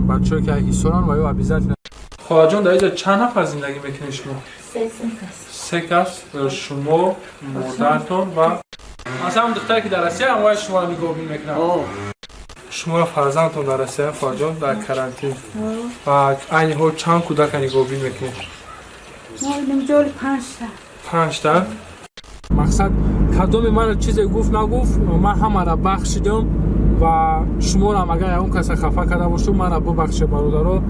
بچه‌ای که هیسورن و یا ابیزت. خواهر جان در اینجا چند نفر زندگی میکنید شما؟ سه کس شما مادرتون و مثلا اون دختری که در روسیه هم شما رو میگوبین میکنن. شما فرزندتون در روسیه خواهر جان در کرانتین و این ها چند کودک میگوبین میکنید؟ ما 5 تا. مقصد کدوم من چیزی گفت نگفت من همه را بخشیدم و شما را اگر اون کسی خفه کرده باشه من را ببخشه برادرها.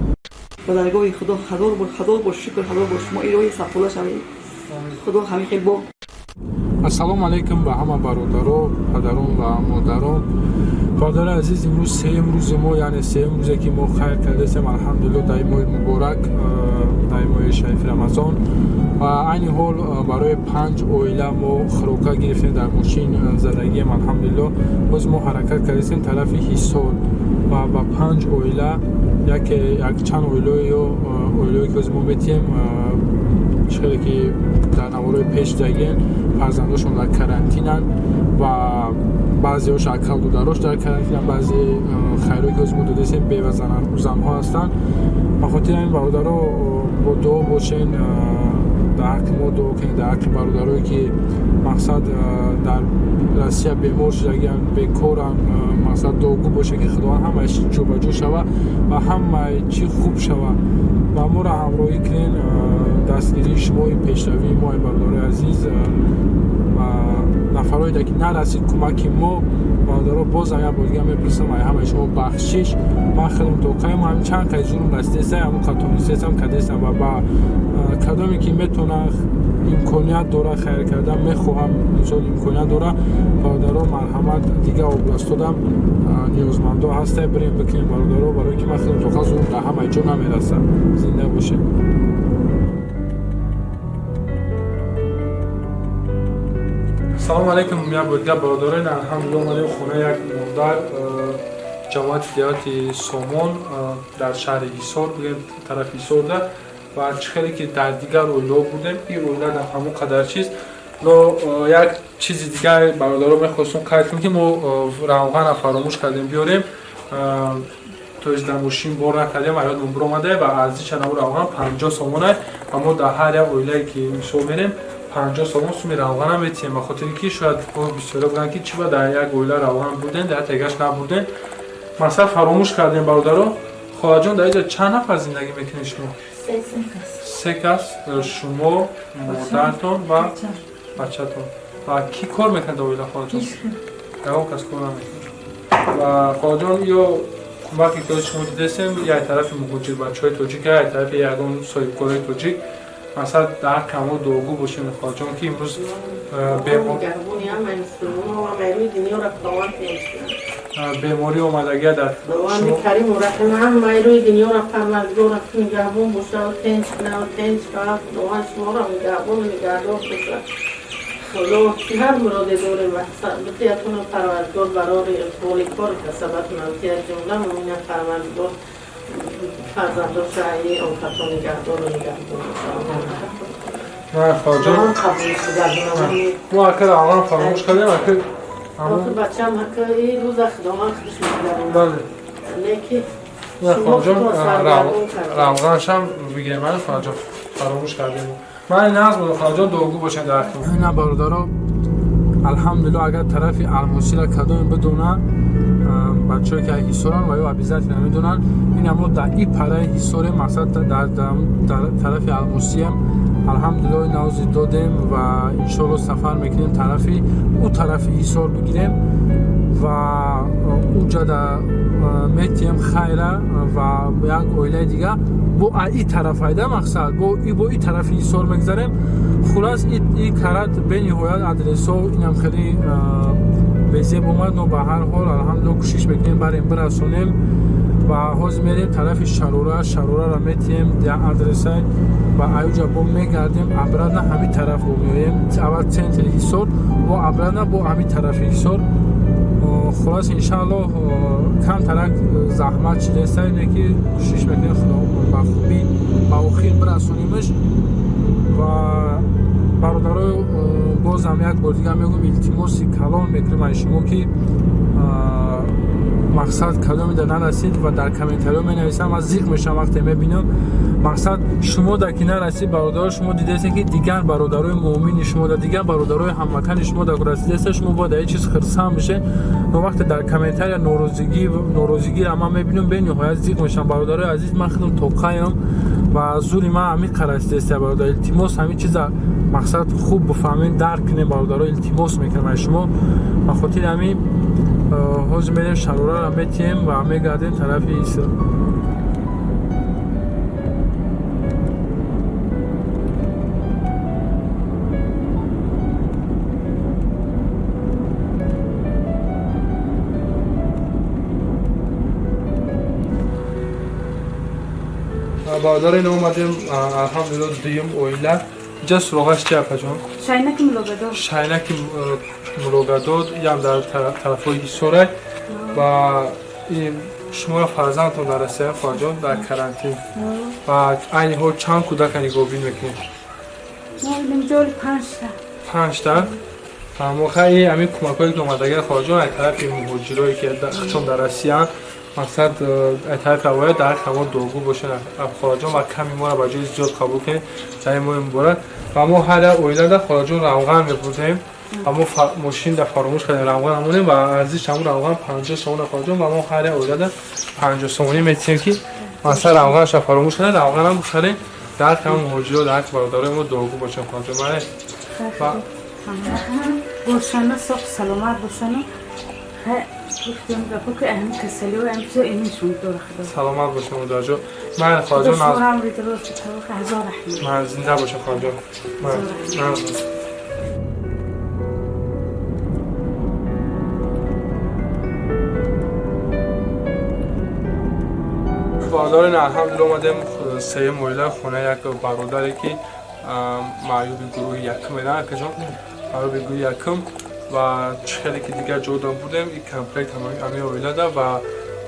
و درگاه خدا با شکر خدا با شما ایروی سفاله شوید. خدا همیشه با. السلام علیکم به همه برادرها، پدران و مادران. برادر عزیز، امروز سوم روز ما، یعنی سوم روزی که ما خیر کردیم الحمدلله در ماه مبارک، در ماه شریف رمضان. و این حال برای 5 عائله ما خوراک گرفتیم در ماشین زدگی الحمدلله. باز ما حرکت کردیم طرف حصار و با 5 عائله یک چند عائله که ما میتیم خیلی که در نوارای پیش دیگه فرزنداشون در کرانتینن و بعضی هاش اکل دوداراش در کرانتینن، بعضی خیروی که از ما دادیسیم بی و زنها هستن. بخاطر این برادرها با دعا باشین، در حق ما دعا کنید، در حق برادرهایی که مقصد در روسیه بیمار شدگیان، بیکارن، مقصد دعاگو باشه که خدا همه جو به جو شوه و همه چی خوب شوه و ما را همراهی کنین. دستگیری شما، پیشروی ما برادرای عزیز و نفرهایی که نرسید کمک ما برادرها، باز اگر بارگه میپرسم همه شما بخشش. من خیلی متوقعم هم چند که زورم رسیده همون کاتونیستم کدیستم و با کدامی که میتونه امکانیت داره خیر کردن میخواهم مثال امکانیت داره برادرها مرحمت دیگه آبلاستادم نیازمندا هسته بریم بکنیم برادرها، برای که من خیلی متوقع زورم در همه جا نمیرسه. زنده باشه. سلام علیکم میام بودگاه برادران. الحمدلله اومدیم خونه یک مادر جماعت دیاتی سامان در شهر حصار بگیم طرف حصار ده و خیلی که در دیگر اولا بودیم. این اولا در همون قدر چیز یک چیز دیگر برادران میخواستم کردیم که ما روغن فراموش کردیم بیاریم تویز در ماشین بار نکردیم و یادمون برآمده و ارزش چند روغن 50 سامانه و ما در هر یک اولی که میشو میریم 50 سامون سومی روغن هم میتیم. بخاطر اینکه شاید بسیاری بودن که چی با در یک اویله روغن بودن در تگش نبودن. مثلا فراموش کردیم برادرها. خواهر جان در اینجا چند نفر زندگی میکنید شما؟ 3 کس شما مادرتون و بچه‌تون. و کی کار میکنه در اویله خواهر جان؟ اون کس کار نمیکنه. و خواهر جان یا کمکی که شما دیدیم یک طرف مهاجر بچهای تاجیک، یک طرف یگان صاحبکارای تاجیک مثلا در کمال دوگو باشیم خواهر جان که امروز بیماری اومدگی در شما کریم و رحمه هم مایروی دنیا را پروردگار که نگهبان باشه و تنج کنه و تنج کنه دوان شما را نگهدار باشه خدا که هر مراده داره بطیتون پروردگار برای اقبال کار کسبت منتی از جمله ممینه پروردگار فرزندو شایی اوقاتو نگهدار و نگهدار نه خواهر جان ما اکر آقا فراموش کردیم اکر بچه هم اکر این روز خدامان خودش میگردیم لیکی نه خواهر جان روغنش هم بگیریم من خواهر جان فراموش کردیم. من این نظر بودم خواهر جان دوگو باشن در اختیم. نه برادرها الحمدلله اگر طرف الماسی را کدام بدونه بچه‌ای که حصارن و یا ابیزت نمیدونن این اما در این پره حصار مقصد در طرف الماسی هم الحمدلله نوز دادیم و انشالله سفر میکنیم طرفی او طرف حصار بگیریم و اونجا در میتیم خیره و یک اویله دیگه با این طرف هایده مقصد با این طرف حصار میگذاریم. خلاص این کرات به نهایت ادرسو اینم خیلی بزیب اومد و به هر حال الحمدلله کوشش میکنیم بریم برسونیم و حاضر میریم طرف شراره را میتیم در ادرسه و ایوجا با میگردیم ابرادنا همین طرف رو میریم اول سنتر حصار و ابرادنا با همین طرف حصار. خلاص انشاءالله کم ترک زحمت شده است اینه که کوشش میکنیم خدا با خوبی با خیر برسونیمش و برادرای بازم یک بار دیگه میگم التماس کلام میکنم از شما که مقصد کدام در نرسید و در کامنت ها می نویسم از زیق میشم وقتی میبینم مقصد شما در که نرسید برادر شما دیدید که دیگر برادرای مؤمن شما در دیگر برادرای هموطن شما در رسیده شما با در چیز خرسان بشه و وقتی در کامنت ها ناراضگی اما میبینم به نهایت زیق میشم برادرای عزیز من خودم توقعم و زوری ما عمیق رسیده برادر التماس همین چیز مقصد خوب بفهمین درک کنین برادرای التماس میکنم شما و خاطر همین حوض میریم شلوره رو میتیم و میگردیم طرف ایسا برادر این اومدیم الحمدلله دویم اویله جا سراغش چه اپا جان؟ شاینک ملوگادود یم در طرف های سوره و شما فرزندتون در رسیه خواجان در کرانتین و این ها چند کودک نگاهبین میکنید؟ نمیدونم 5 تا و موقعی همین کمک هایی که اومدگه خواجان از طرف مهاجرایی که چون در رسیه مقصد طرف روایت در همه دوگو باشه خواجان و کمی ما را بجای زیاد قبول کنیم در این مهم باره و ما هر اویله در خواجان روغن میبودیم و ما ماشین در فراموش کردیم روغن همونیم و ارزش همون روغن 50 سومون خواجان و ما هر اویله در 50 سومونی میتیم که مثلا روغنش فراموش کردیم روغن هم بخریم در همه مهاجر در برادرای ما دوگو باشه خواجان باشنه صاف سلامت باشنه گفتم گفت که اهم کسلی و اهم چیزا اینشون دور خدا سلامت باشه مادر جان من خواجان شما هم ریده رو که هزار رحمت من زنده باشه خواجان من برادران الحمدلله اومدیم سه مویله خونه یک برادری که معیوب گروه یکم اینا اکجان معیوب گروه یکم و خیلی که دیگر جدا بودیم این کمپلیت همه اویله ده و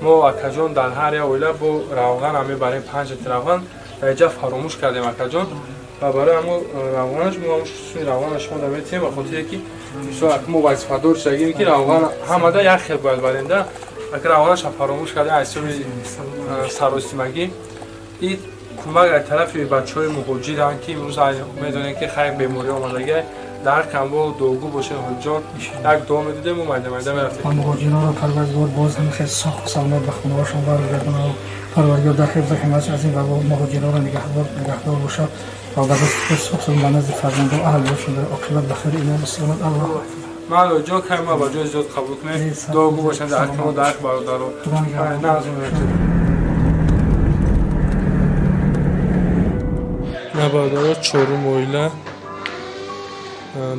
ما اکجان در هر اویله با روغن همه برای 5 روغن در اینجا فراموش کردیم اکجان و برای همه روغنش روغن شما در میتیم و خاطر که ما وظیفه دار شدیم که روغن همه ده یک خیل باید برنده اگر روغنش فراموش کردیم از سراسیمگی این کمک از طرف بچه های مهاجر هم که امروز میدونیم که خیلی بیماری آمدگه در کمبو دوگو باشه حجان یک دو میدیدیم و مایده میرفتیم مهاجران رو پروردگار باز هم خیلی صاف و سلامت به خونه‌هاشون برگردونه و پروردگار در حفظ حمایت از این و مهاجران رو نگهدار باشه و به دست به نزد فرزند و اهل باشون در عاقبت بخیر ایمان و سلامت الله من جا که ما با جای زیاد قبول کنیم دوگو باشن در کمبو در برادر رو نازم نه برادر چهارم اویله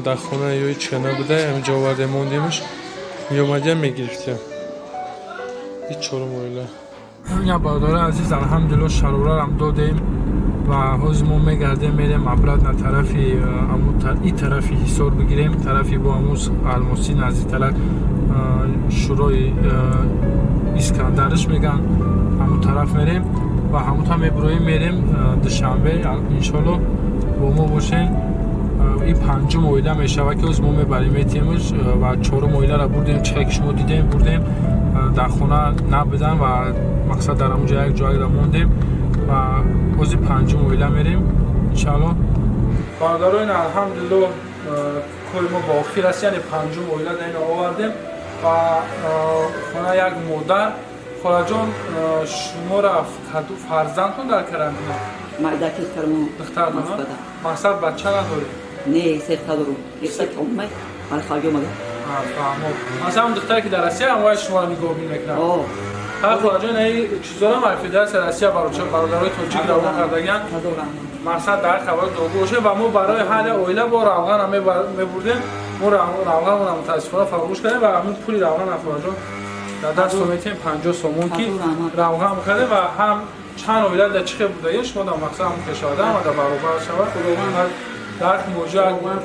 در خونه یوی چنه بوده همینجا آورده موندیمش میومدیم میگرفتیم این چهارم اویله همین برادر عزیز الحمدلله شلوره هم دادیم و حوض ما میگردیم میریم عبرت نه طرفی این طرفی حصار بگیریم طرفی با اموز الماسی نزدیکتر شورای اسکندرش میگن همون طرف میریم و همون هم ابراهیم میریم دوشنبه انشالله با ما باشین این پنجم اویله میشود که از ما میبریم تیمش و چهارم اویله را بردیم چک شما دیدیم بردیم در خونه نبودن و مقصد در اونجا یک جایی را موندیم و از پنجم اویله میریم انشالله برادران الحمدلله کل ما باقی است یعنی پنجم اویله در این آوردیم و خونه یک مادر خاله جان شما را فرزندتون در کرانتین مادر دخترمون دختر مقصد بچه نداری؟ نه سه تا دارم یک اومد من خارج اومدم فهمم مثلا اون دختری که در آسیا هم شما رو نگاهبین میکنن ها خاله جان این چیزا رو معرفی در آسیا برادرای تاجیک روان کردگان مقصد در خبر دوگو باشه و ما برای هر اویله با روغن هم میبردیم ما روغن رو متاسفانه فراموش کردیم و همین پولی روغن افراجان در دست میتیم 50 سومون که روغن می‌کردیم و هم چند اویله در چخه بوده شما در مقصد هم کشاده و در برابر شود خداوند در موجود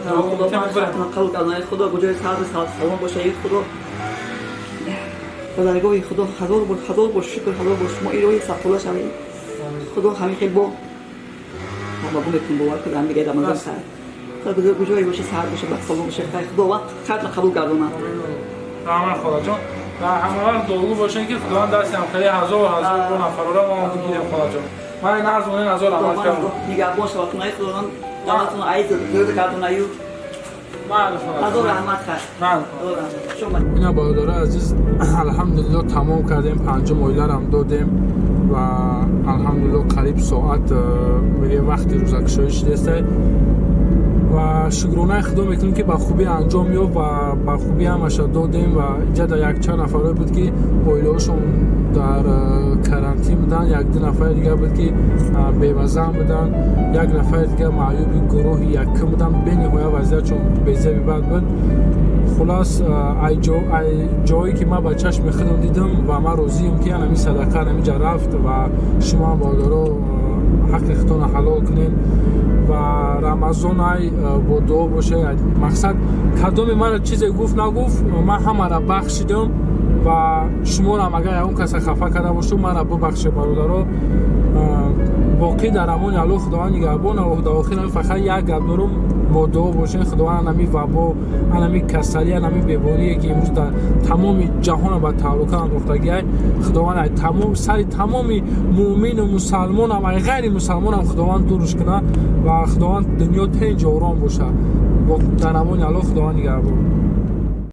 دوگو میتیم قبول کردن خدا گوجه سلام باشه خدا خداگوی خدا هزار بار شکر هزار بار شما ایروی سفوله شوید خدا همین خیلی با ما بگیم باور کنم میگه رمضان سر خدا گوجه باشه سر باشه بعد سلام باشه خدا وقت خاطر قبول کردم تمام خدا جان و همه وقت دعا باشین که خداوند دست همکاری هزار نفر را ما بگیریم خدا جان. من این عرض اون هزار عمل کردم. نگهبان شما خداوند دامتون عید درود کردون ایو هزار رحمت کرد. شما اینا برادر عزیز الحمدلله تمام کردیم، پنجم اویلر هم دادیم و الحمدلله قریب ساعت میگه وقتی روزکشایی شده و شکرانه خدا میکنیم که با خوبی انجام یافت و با خوبی همش دادیم و اینجا در یک چند نفره بود که اویلاشون در کرانتین بودن، یک دو نفر دیگه بود که بی‌وزن بودن، یک نفر دیگه معیوب گروه یکم بودن، بین‌نهایت وضعیتشون بسیار بد بود. خلاص ای جایی که ما با چشم خودم دیدم و ما راضیم که همین صدقه همینجا رفت و شما برادرها حق خودتون حلال کنین و رمضان ای با دعا باشه. مقصد کدام من چیزی گفت نگفت من همه را بخشیدم و شما هم اگر اون کس خفه کرده باشه من را ببخشه برادرها. باقی در امان الله خداوند نگهبان و در آخر فقط یک گپ دارم، با دعا باشین خداوند همی وبا همی کسری همی بیماری که امروز در تمام جهان با تعلق انداختگی خداوند تمام سر تمام مؤمن و مسلمان و غیر مسلمان هم خداوند دورش کنه و خداوند دنیا تنج آرام باشه. در امان الله خداوند نگهبان.